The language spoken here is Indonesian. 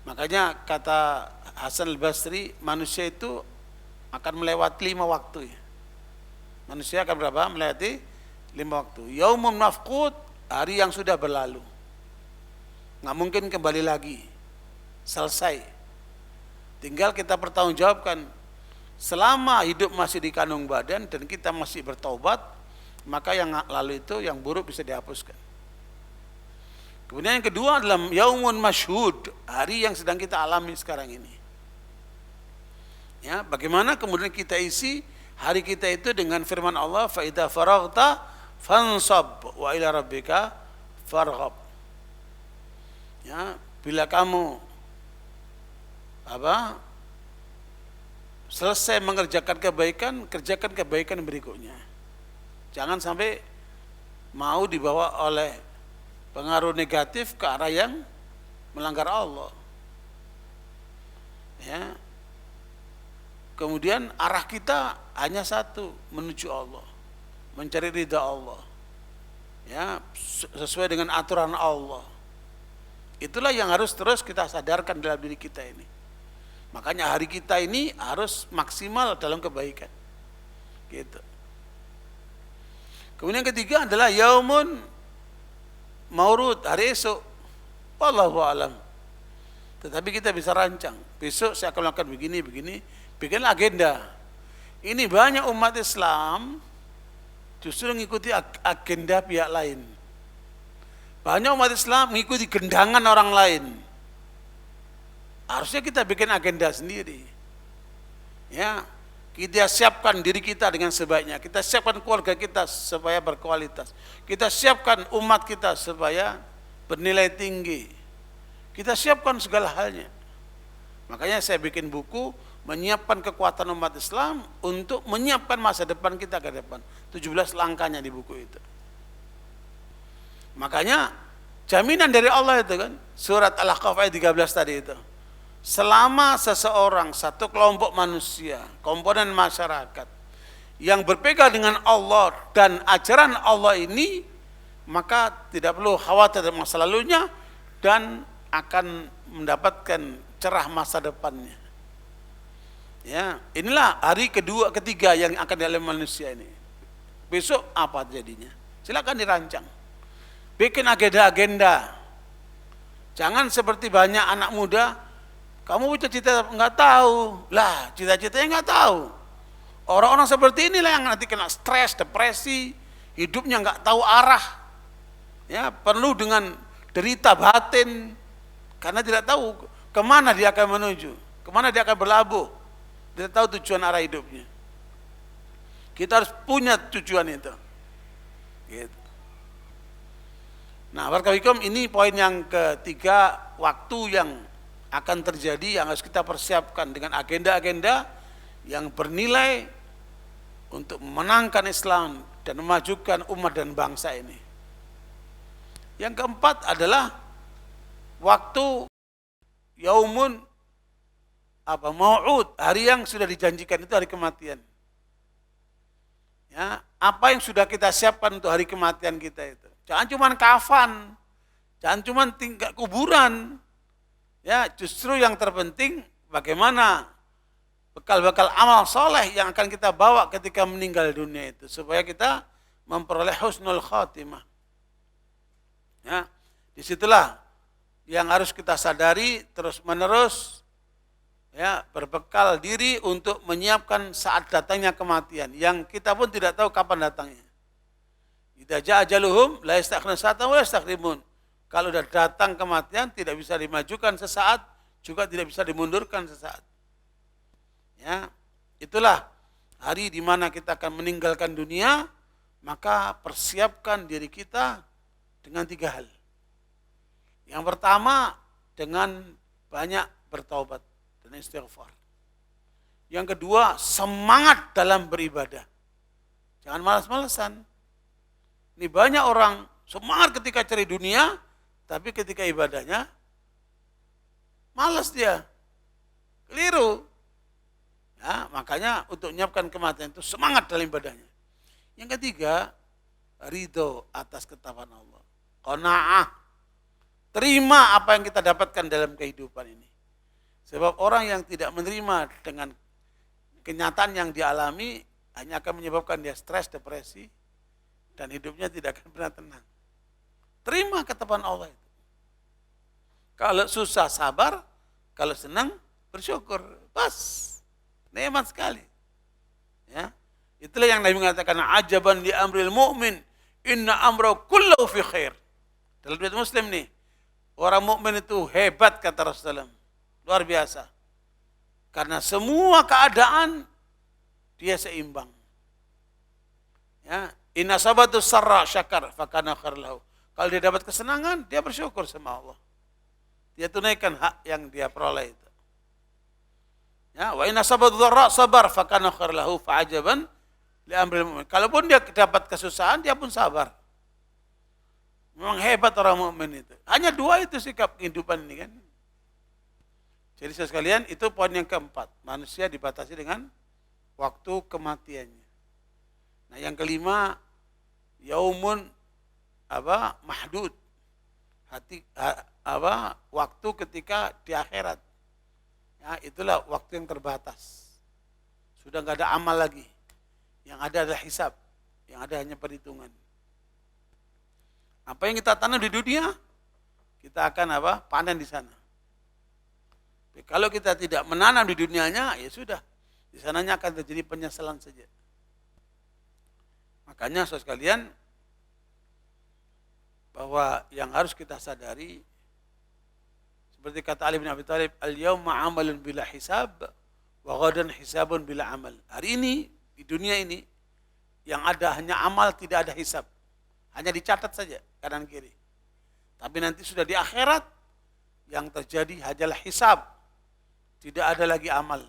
Makanya kata Hasan al-Basri, manusia itu akan melewati 5 waktu ya. Manusia akan berapa? Melewati 5 waktu. Yaumun mafqud, hari yang sudah berlalu. Nggak mungkin kembali lagi. Selesai. Tinggal kita bertanggungjawabkan. Selama hidup masih di kandung badan dan kita masih bertaubat, maka yang lalu itu, yang buruk bisa dihapuskan. Kemudian yang kedua adalah yaumun masyhud, hari yang sedang kita alami sekarang ini. Ya, bagaimana kemudian kita isi hari kita itu dengan firman Allah, fa idza faraghta fansab wa ila rabbika farghab. Ya, bila kamu selesai mengerjakan kebaikan, kerjakan kebaikan berikutnya. Jangan sampai mau dibawa oleh pengaruh negatif ke arah yang melanggar Allah. Ya. Kemudian arah kita hanya satu, menuju Allah, mencari ridha Allah. Ya, sesuai dengan aturan Allah. Itulah yang harus terus kita sadarkan dalam diri kita ini. Makanya hari kita ini harus maksimal dalam kebaikan. Gitu. Kemudian yang ketiga adalah yaumun maurud, hari esok. Wallahu alam. Tetapi kita bisa rancang. Besok saya akan melakukan begini, bikin agenda. Ini banyak umat Islam justru mengikuti agenda pihak lain. Banyak umat Islam mengikuti gendangan orang lain. Harusnya kita bikin agenda sendiri. Ya, kita siapkan diri kita dengan sebaiknya. Kita siapkan keluarga kita supaya berkualitas. Kita siapkan umat kita supaya bernilai tinggi. Kita siapkan segala halnya. Makanya saya bikin buku menyiapkan kekuatan umat Islam untuk menyiapkan masa depan kita ke depan. 17 langkahnya di buku itu. Makanya jaminan dari Allah itu kan, surat Al-Ahqaf ayat 13 tadi itu. Selama seseorang, satu kelompok manusia, komponen masyarakat yang berpegang dengan Allah dan ajaran Allah ini, maka tidak perlu khawatir dengan masa lalunya dan akan mendapatkan cerah masa depannya. Ya, inilah hari kedua, ketiga yang akan dialami manusia ini. Besok apa jadinya? Silakan dirancang. Bikin agenda-agenda. Jangan seperti banyak anak muda, kamu punya cita nggak tahu, lah cita-citanya nggak tahu. Orang-orang seperti inilah yang nanti kena stres, depresi, hidupnya nggak tahu arah, ya penuh dengan derita batin karena tidak tahu kemana dia akan menuju, kemana dia akan berlabuh, tidak tahu tujuan arah hidupnya. Kita harus punya tujuan itu. Gitu. Nah, barakallahu ini poin yang ketiga, waktu yang akan terjadi yang harus kita persiapkan dengan agenda-agenda yang bernilai untuk memenangkan Islam dan memajukan umat dan bangsa ini. Yang keempat adalah waktu yaumun mau'ud, hari yang sudah dijanjikan itu hari kematian. Ya, apa yang sudah kita siapkan untuk hari kematian kita itu? Jangan cuma kafan, jangan cuma tinggal kuburan. Ya, justru yang terpenting bagaimana bekal-bekal amal soleh yang akan kita bawa ketika meninggal dunia itu supaya kita memperoleh husnul khatimah. Ya, disitulah yang harus kita sadari terus menerus, ya, berbekal diri untuk menyiapkan saat datangnya kematian yang kita pun tidak tahu kapan datangnya. Idza jaa ajaluhum la yastakhiruna sa'atan wa la yastakhdimun. Kalau sudah datang kematian tidak bisa dimajukan sesaat, juga tidak bisa dimundurkan sesaat. Ya, itulah hari di mana kita akan meninggalkan dunia, maka persiapkan diri kita dengan 3 hal. Yang pertama dengan banyak bertaubat dan istighfar. Yang kedua, semangat dalam beribadah. Jangan malas-malasan. Ini banyak orang semangat ketika cari dunia, tapi ketika ibadahnya malas dia, keliru. Ya, makanya untuk menyiapkan kematian itu semangat dalam ibadahnya. Yang ketiga, ridho atas ketetapan Allah, qanaah, Terima apa yang kita dapatkan dalam kehidupan ini. Sebab orang yang tidak menerima dengan kenyataan yang dialami hanya akan menyebabkan dia stres, depresi, dan hidupnya tidak akan pernah tenang. Terima ketetapan Allah itu. Kalau susah sabar, kalau senang bersyukur. Pas. Nikmat sekali. Ya. Itulah yang Nabi mengatakan, ajaban li amril mu'min, inna amrahu kullahu fi khair. Dalam riwayat Muslim nih, orang mukmin itu hebat kata Rasulullah. Luar biasa. Karena semua keadaan dia seimbang. Ya, inna sabatu sarra syakar fakana khair lahu. Kalau dia dapat kesenangan, dia bersyukur sama Allah. Dia tunaikan hak yang dia peroleh itu. Ya, wa inna sabatu dharra sabar fakana khair lahu fa'ajaban li amril mu'min. Kalaupun dia dapat kesusahan, dia pun sabar. Memang hebat orang mukmin itu. Hanya dua itu sikap kehidupan ini kan. Jadi sekalian itu poin yang keempat. Manusia dibatasi dengan waktu kematiannya. Nah yang kelima, yaumun mahdud. Waktu ketika di akhirat. Ya, itulah waktu yang terbatas. Sudah nggak ada amal lagi. Yang ada adalah hisab. Yang ada hanya perhitungan. Apa yang kita tanam di dunia, kita akan panen di sana. Kalau kita tidak menanam di dunianya, ya sudah. Di sananya akan terjadi penyesalan saja. Makanya saudara sekalian, bahwa yang harus kita sadari, seperti kata Ali bin Abi Thalib, al-yawma amalun bila hisab, wa ghadan hisabun bila amal. Hari ini, di dunia ini, yang ada hanya amal, tidak ada hisab. Hanya dicatat saja, kanan kiri. Tapi nanti sudah di akhirat, yang terjadi hanyalah hisab. Tidak ada lagi amal.